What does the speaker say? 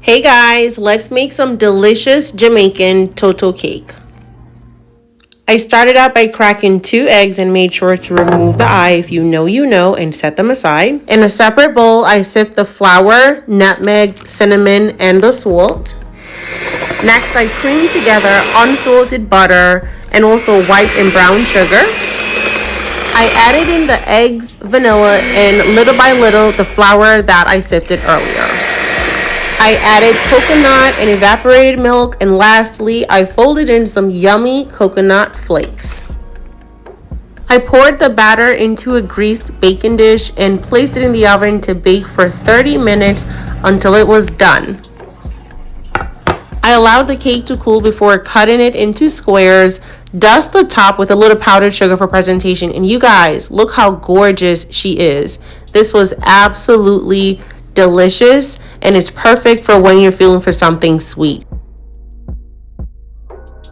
Hey guys, let's make some delicious Jamaican Toto cake. I started out by cracking 2 eggs and made sure to remove the eye. If you know, and set them aside. In a separate bowl, I sift the flour, nutmeg, cinnamon, and the salt. Next, I cream together unsalted butter and also white and brown sugar. I added in the eggs, vanilla, and little by little the flour that I sifted earlier. I added coconut and evaporated milk, and lastly, I folded in some yummy coconut flakes. I poured the batter into a greased baking dish and placed it in the oven to bake for 30 minutes until it was done. I allowed the cake to cool before cutting it into squares. Dust the top with a little powdered sugar for presentation, and you guys, look how gorgeous she is. This was absolutely delicious, and it's perfect for when you're feeling for something sweet.